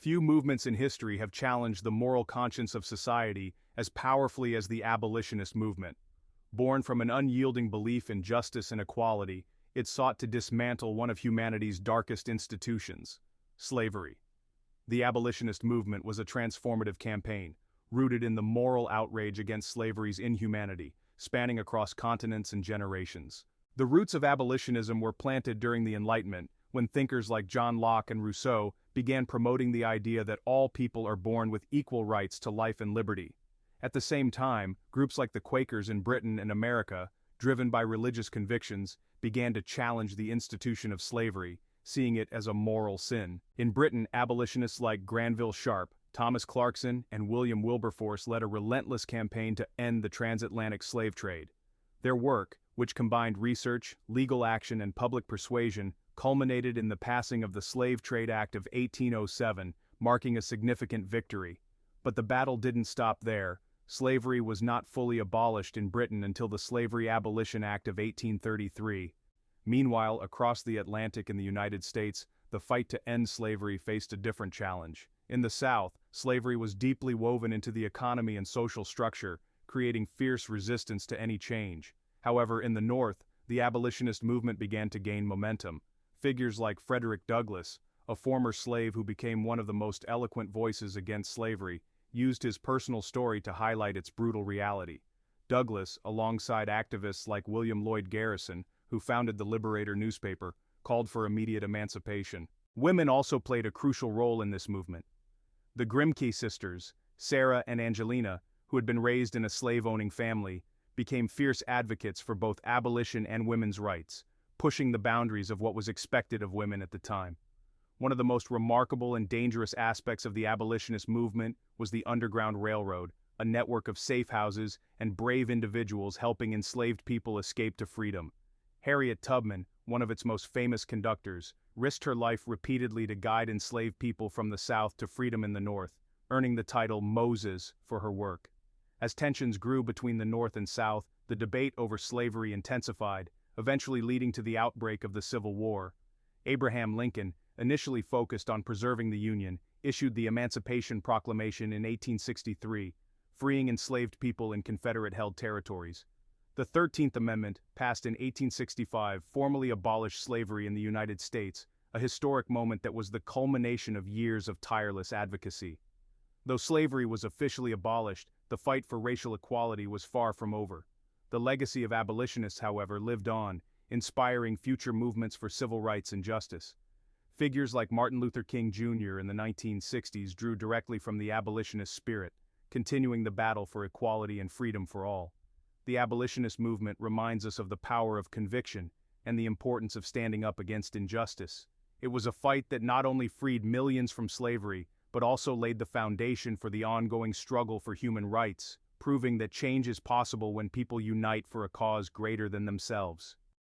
Few movements in history have challenged the moral conscience of society as powerfully as the abolitionist movement. Born from an unyielding belief in justice and equality, it sought to dismantle one of humanity's darkest institutions, slavery. The abolitionist movement was a transformative campaign, rooted in the moral outrage against slavery's inhumanity, spanning across continents and generations. The roots of abolitionism were planted during the Enlightenment, when thinkers like John Locke and Rousseau began promoting the idea that all people are born with equal rights to life and liberty. At the same time, groups like the Quakers in Britain and America, driven by religious convictions, began to challenge the institution of slavery, seeing it as a moral sin. In Britain, abolitionists like Granville Sharp, Thomas Clarkson, and William Wilberforce led a relentless campaign to end the transatlantic slave trade. Their work, which combined research, legal action, and public persuasion, culminated in the passing of the Slave Trade Act of 1807, marking a significant victory. But the battle didn't stop there. Slavery was not fully abolished in Britain until the Slavery Abolition Act of 1833. Meanwhile, across the Atlantic in the United States, the fight to end slavery faced a different challenge. In the South, slavery was deeply woven into the economy and social structure, creating fierce resistance to any change. However, in the North, the abolitionist movement began to gain momentum. Figures like Frederick Douglass, a former slave who became one of the most eloquent voices against slavery, used his personal story to highlight its brutal reality. Douglass, alongside activists like William Lloyd Garrison, who founded the Liberator newspaper, called for immediate emancipation. Women also played a crucial role in this movement. The Grimke sisters, Sarah and Angelina, who had been raised in a slave-owning family, became fierce advocates for both abolition and women's rights, pushing the boundaries of what was expected of women at the time. One of the most remarkable and dangerous aspects of the abolitionist movement was the Underground Railroad, a network of safe houses and brave individuals helping enslaved people escape to freedom. Harriet Tubman, one of its most famous conductors, risked her life repeatedly to guide enslaved people from the South to freedom in the North, earning the title Moses for her work. As tensions grew between the North and South, the debate over slavery intensified, eventually leading to the outbreak of the Civil War. Abraham Lincoln, initially focused on preserving the Union, issued the Emancipation Proclamation in 1863, freeing enslaved people in Confederate-held territories. The 13th Amendment, passed in 1865, formally abolished slavery in the United States, a historic moment that was the culmination of years of tireless advocacy. Though slavery was officially abolished, the fight for racial equality was far from over. The legacy of abolitionists, however, lived on, inspiring future movements for civil rights and justice. Figures like Martin Luther King Jr. in the 1960s drew directly from the abolitionist spirit, continuing the battle for equality and freedom for all. The abolitionist movement reminds us of the power of conviction and the importance of standing up against injustice. It was a fight that not only freed millions from slavery, but also laid the foundation for the ongoing struggle for human rights, proving that change is possible when people unite for a cause greater than themselves.